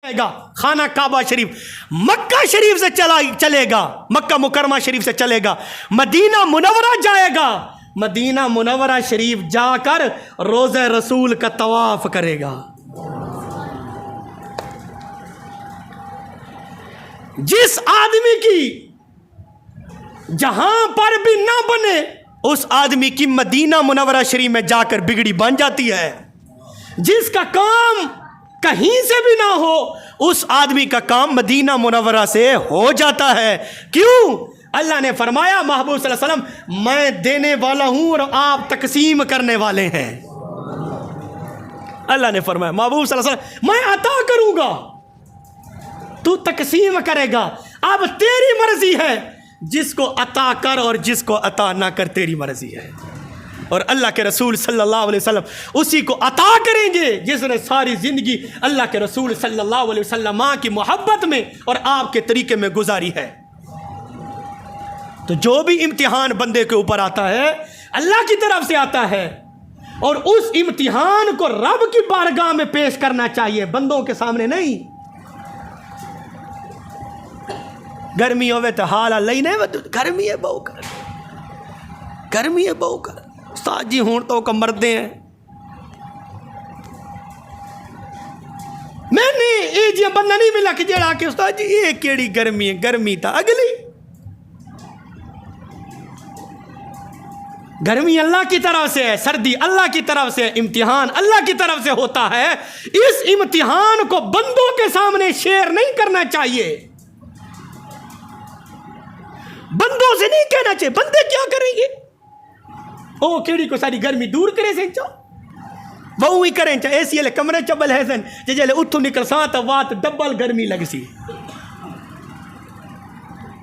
खाना काबा शरीफ मक्का शरीफ से चलेगा, मक्का मुकरमा शरीफ से चलेगा, मदीना मुनव्वरा जाएगा, मदीना मुनव्वरा शरीफ जाकर रोज़े रसूल का तवाफ करेगा। जिस आदमी की जहां पर भी ना बने उस आदमी की मदीना मुनव्वरा शरीफ में जाकर बिगड़ी बन जाती है। जिसका काम कहीं से भी ना हो उस आदमी का काम मदीना मुनव्वरा से हो जाता है। क्यों? अल्लाह ने फरमाया महबूब सल्लल्लाहु अलैहि वसल्लम मैं देने वाला हूं और आप तकसीम करने वाले हैं। अल्लाह ने फरमाया महबूब सल्लल्लाहु अलैहि वसल्लम मैं अता करूंगा, तू तकसीम करेगा। अब तेरी मर्जी है, जिसको अता कर और जिसको अता ना कर तेरी मर्जी है। और अल्लाह के रसूल सल्लल्लाहु अलैहि वसल्लम उसी को अता करेंगे जिसने सारी ज़िंदगी अल्लाह के रसूल सल्लल्लाहु अलैहि वसल्लम की मोहब्बत में और आपके तरीके में गुजारी है। तो जो भी इम्तिहान बंदे के ऊपर आता है अल्लाह की तरफ से आता है और उस इम्तिहान को रब की बारगाह में पेश करना चाहिए, बंदों के सामने नहीं। गर्मी होवे तो हाल लई नहीं, गर्मी है बहु कर, गर्मी है बहु कर उस्ताद जी हूं तो मरदे हैं। मैंने ये जी बंदा नहीं मिला कि जेड़ा के उस्ताद जी ये केड़ी गर्मी है, गर्मी था अगली। गर्मी अल्लाह की तरफ से है, सर्दी अल्लाह की तरफ से, इम्तिहान अल्लाह की तरफ से होता है। इस इम्तिहान को बंदों के सामने शेयर नहीं करना चाहिए, बंदों से नहीं कहना चाहिए। बंदे क्या करेंगे? ओ केड़ी को सारी गर्मी दूर करे से वो ही करें चाहे एसी वाले कमरे चबल है सन जे उठू निकल सात वात डबल गर्मी लग सी,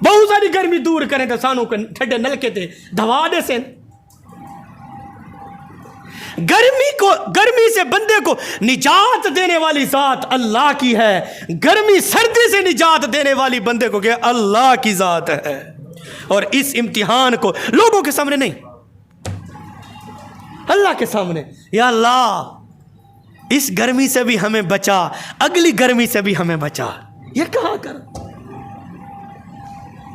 बहुत सारी गर्मी दूर करें तो सानू ठंडे नलके ते धवा दे से। गर्मी से बंदे को निजात देने वाली जात अल्लाह की है। गर्मी सर्दी से निजात देने वाली बंदे को क्या अल्लाह की जात है। और इस इम्तिहान को लोगों के सामने नहीं, अल्लाह के सामने, या अल्लाह इस गर्मी से भी हमें बचा, अगली गर्मी से भी हमें बचा। ये कहा कर,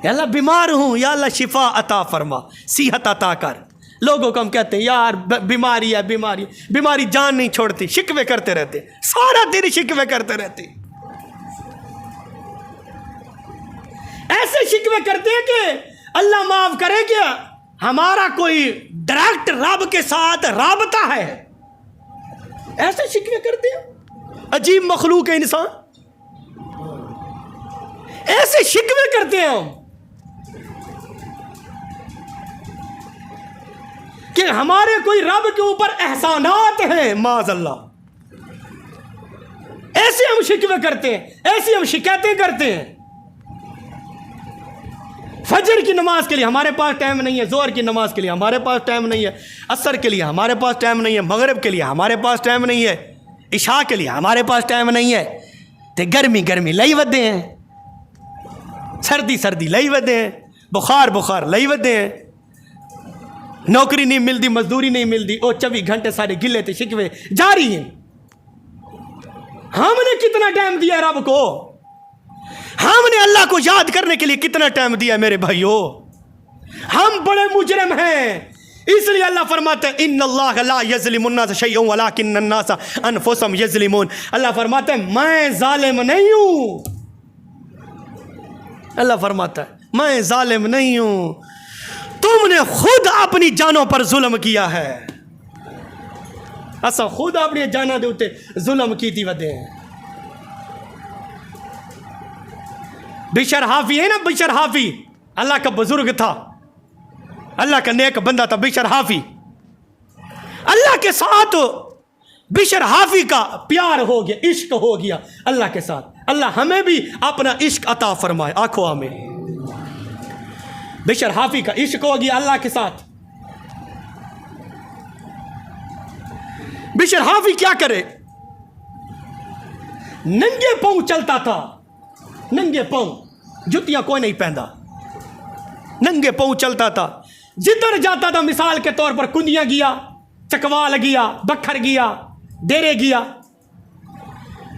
या अल्लाह बीमार हूं, या अल्लाह शिफा अता फरमा, सेहत अता कर। लोगों को हम कहते हैं यार बीमारी है, बीमारी, बीमारी जान नहीं छोड़ती, शिकवे करते रहते, सारा दिन शिकवे करते रहते। ऐसे शिकवे करते हैं कि अल्लाह माफ करे क्या हमारा कोई डायरेक्ट रब के साथ राबता है। ऐसे शिकवे करते हैं, अजीब मखलूक है इंसान, ऐसे शिकवे करते हैं हम कि हमारे कोई रब के ऊपर एहसानात हैं माज़अल्लाह। ऐसे हम शिकवे करते हैं, ऐसी हम शिकायतें करते हैं। फजर की नमाज के लिए हमारे पास टाइम नहीं है, जोहर की नमाज के लिए हमारे पास टाइम नहीं है, असर के लिए हमारे पास टाइम नहीं है, मगरिब के लिए हमारे पास टाइम नहीं है, इशा के लिए हमारे पास टाइम नहीं है। तो गर्मी गर्मी लई वदे हैं, सर्दी सर्दी लई वदे हैं, बुखार बुखार लई वदे हैं, नौकरी नहीं मिलती, मजदूरी नहीं मिलती, और 24 घंटे सारे गिले थे शिकवे जारी हैं। हमने कितना टाइम दिया रब को, हमने अल्लाह को याद करने के लिए कितना टाइम दिया मेरे भाइयों। हम बड़े मुजरिम हैं, इसलिए अल्लाह फरमाते हैं इन्नल्लाह ला यज़लिमुन्नास शैअन वलाकिन्नन्नास अनफुसहुम यज़लिमून। अल्लाह फरमाते हैं मैं जालिम नहीं हूं, अल्लाह फरमाता है मैं जालिम नहीं हूं, तुमने खुद अपनी जानों पर जुल्म किया है। असा खुद अपनी जाना दे उते जुल्म की थी वदे। बिशर हाफी है ना, बिशर हाफी अल्लाह का बुजुर्ग था, अल्लाह का नेक बंदा था बिशर हाफी। अल्लाह के साथ बिशर हाफी का प्यार हो गया, इश्क हो गया अल्लाह के साथ। अल्लाह हमें भी अपना इश्क अता फरमाए, आंखों हमें। बिशर हाफी का इश्क हो गया अल्लाह के साथ। बिशर हाफी क्या करे, नंगे पांव चलता था, नंगे पांव, जुतियां कोई नहीं पहनता, नंगे पांव चलता था। जिधर जाता था मिसाल के तौर पर कुंदियां गया, चकवाल गया, बखर गया, डेरे गया,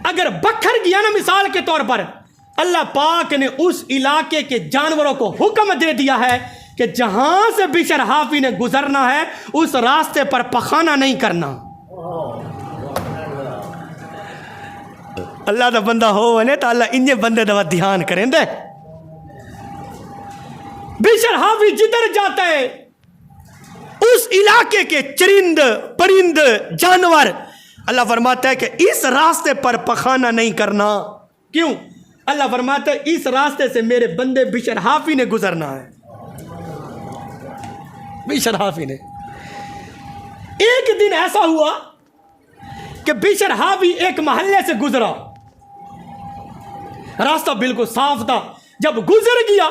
अगर बखर गया ना, मिसाल के तौर पर अल्लाह पाक ने उस इलाके के जानवरों को हुक्म दे दिया है कि जहां से बिशर हाफी ने गुजरना है उस रास्ते पर पखाना नहीं करना। अल्लाह का बंदा हो ने तो अल्लाह इन्ने बंदे दवा ध्यान करें दे। बिशर हाफी जिधर जाता है उस इलाके के चरिंद परिंद जानवर, अल्लाह फरमाता है कि इस रास्ते पर पखाना नहीं करना। क्यों? अल्लाह फरमाता है इस रास्ते से मेरे बंदे बिशर हाफी ने गुजरना है। बिशर हाफी ने, एक दिन ऐसा हुआ कि बिशर हाफी एक मोहल्ले से गुजरा, रास्ता बिल्कुल साफ था। जब गुजर गया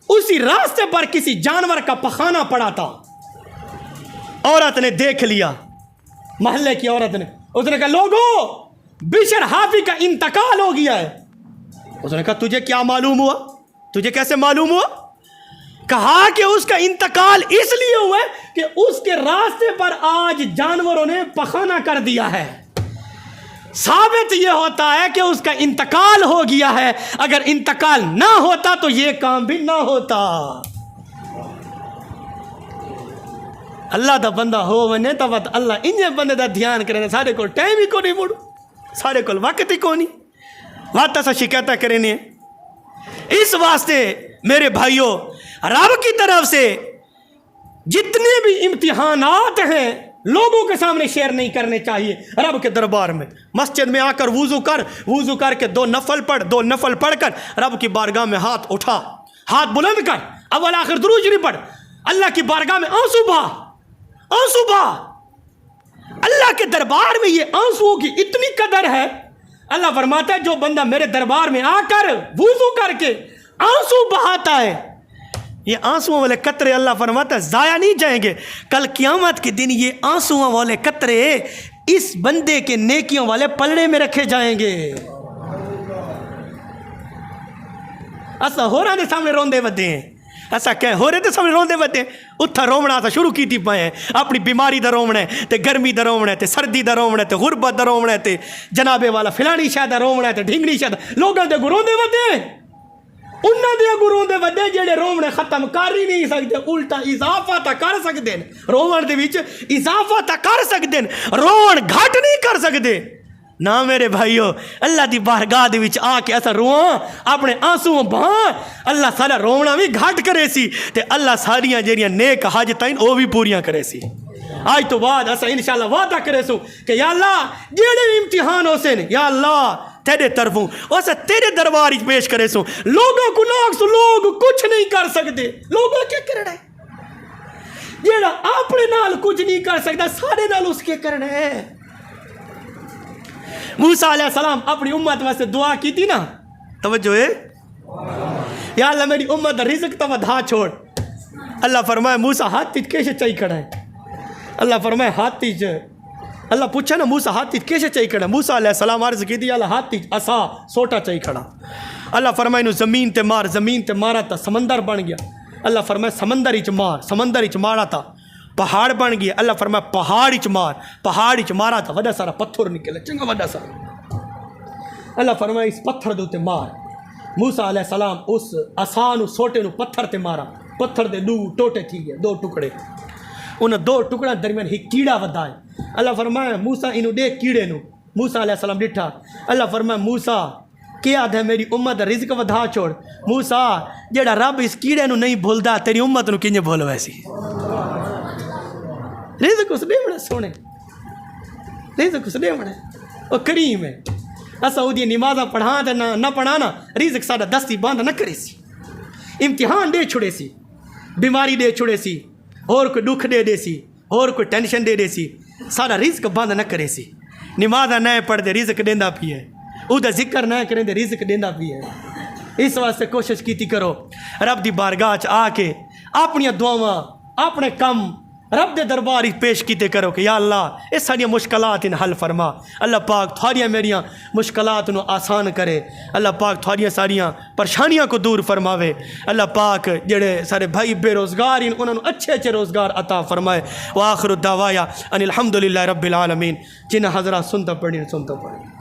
उसी रास्ते पर किसी जानवर का पखाना पड़ा था। औरत ने देख लिया, मोहल्ले की औरत ने, उसने कहा लोगों बिशर हाफी का इंतकाल हो गया है। उसने कहा तुझे क्या मालूम हुआ? तुझे कैसे मालूम हुआ? कहा कि उसका इंतकाल इसलिए हुआ है कि उसके रास्ते पर आज जानवरों ने पखाना कर दिया है। साबित यह होता है कि उसका इंतकाल हो गया है। अगर इंतकाल ना होता तो यह काम भी ना होता। अल्लाह दा बंदा हो वने तो अल्लाह इन बंदे का ध्यान करे। सारे को टाइम ही को नहीं मुड़ू, सारे को वक्त ही को नहीं, बात असा शिकायत करें। इस वास्ते मेरे भाइयों, रब की तरफ से जितने भी इम्तिहानात हैं लोगों के सामने शेयर नहीं करने चाहिए। रब के दरबार में मस्जिद में आकर वुजू कर, वुजू करके दो नफल पढ़कर रब की बारगाह में हाथ उठा, हाथ बुलंद कर, अव्वल आखिर दुरूद शरीफ पढ़, अल्लाह की बारगाह में आंसू बहा। अल्लाह के दरबार में ये आंसुओं की इतनी कदर है। अल्लाह फरमाता है जो बंदा मेरे दरबार में आकर वुजू करके आंसू बहाता है, ये आंसुओं वाले कतरे अल्लाह फरमाता है जाया नहीं जाएंगे। कल क़यामत के दिन ये आंसुओं वाले कतरे इस बंदे के नेकियों वाले पलड़े में रखे जाएंगे। असा हो रहा सामने रोंदे वदे हैं, ऐसा कह हो रहे थे सामने रोंदे वदे उत्था रोमना अस शुरू की पाए हैं। अपनी बीमारी का रोमना है, तो गर्मी का रोमना है, तो सर्दी का रोमना है, तो गुरबत का रोमना है, तो जनाबे वाला फिलानी शायद का रोमना है, तो ढिंगनी शायद। लोगों के रोंदे वदे उन्होंने गुरुओं के वड्डे जेडे रोमने खत्म कर ही नहीं सकते, उल्टा इजाफा तो कर सकते हैं। रोवन के विच इजाफा तो कर सकते हैं, रोवन घट नहीं कर सकते ना। मेरे भाइयों, अल्लाह की बारगाह दे विच आके ऐसा रोआं, अपने आंसू बहां, अल्लाह सारा रोवना भी घट करे सी, ते अल्लाह सारियां जेड़ियां नेक हाजतां वो भी पूरियां करे सी। आज तो बाद असा इंशाअल्लाह वादा करे सू कि या अल्लाह जेड़े इम्तिहान हो से या अल्लाह तेरे तरफों उस तेरे दरबार पेश करे सो। लोगों को लोग कुछ नहीं कर सकते। लोगों क्या करना है? जेड़ा अपने नाल कुछ नहीं कर सकता सारे नाल उसके करना है। मूसा अलैहिस्सलाम अपनी उम्मत वास्ते दुआ की थी ना, तवज्जो है, या अल्लाह मेरी उम्मत दा रिज़्क तो वधा छोड़। अल्लाह फरमाए मूसा हाथी कैसे चाहिए खड़ा है? अल्लाह फरमाए हाथी अल्लाह पूछा ना मूसा हाथी कैसे चाहिए खड़ा? मूसा अलैहिस्सलाम अर्ज़ की थी अल्लाह हाथी असा सोटा चाहिए खड़ा। अल्लाह फरमाए नु ज़मीन ते मार, ज़मीन ते मारा था समंदर बन गया। अल्लाह फरमाए समंदर इच मार, समंदर इच मारा था पहाड़ बन गया। अल्लाह फरमाए पहाड़ इच मार, पहाड़ इच मारा था वड्डा सारा पत्थर निकले, चंगा वड्डा सारा। अल्लाह फरमाए इस पत्थर दे उत्ते मार। मूसा अलैहिस्सलाम उस असा नू सोटे नू पत्थर ते मारा, पत्थर दे दो टोटे थी गए, दो टुकड़े। उन दो टुकड़ा दरमियान ही कीड़ा वधा है। अल्लाह फरमाए मूसा इनू दे कीड़े नू। मूसा अलैहिस्सलाम डिठा। अल्लाह फरमाए मूसा क्या आदे मेरी उम्मत रिज़्क वधा छोड़। मूसा जेड़ा रब इस कीड़े नू नहीं भूलदा तेरी उम्मत नू किंजे भूल वैसी? रिज़्क उस देवना सोने, रिज़्क उस देवना वो करीम है। असा उदी नमाज़ा पढ़ा ते ना पढ़ाना रिज़्क साडा दस्ती बंद न करे सी। इम्तिहान दे छुड़े सी, बीमारी दे छुड़े सी, और कोई दुख दे सी, और कोई टेंशन दे सी, सारा रिज़्क बंद न करे सी। नमाज़ा न पढ़ते रिज़्क देंदा पी है, उदा जिक्र न करें तो रिज़्क देंदा पी है। इस वास्ते कोशिश की करो रब दी बारगाह च आके अपनी दुआवां अपने कम रब दे दरबार पेश किते करो कि या अल्लाह ये सारियां मुश्किलात इन हल फरमा। अल्लाह पाक थोड़ियां मेरियां मुश्किलात नू आसान करे। अल्लाह पाक थोड़ियां सारियां परेशानियां को दूर फरमावे। अल्लाह पाक जेड़े सारे भाई बेरोज़गार इन उन्होंने अच्छे अच्छे रोज़गार अता फरमाए। व आखिरु दावाया अनिल हम्दुलिल्लाहि रब्बिल आलमीन। जिन्हें हज़रात सुनता पढ़ी सुनता पढ़ी।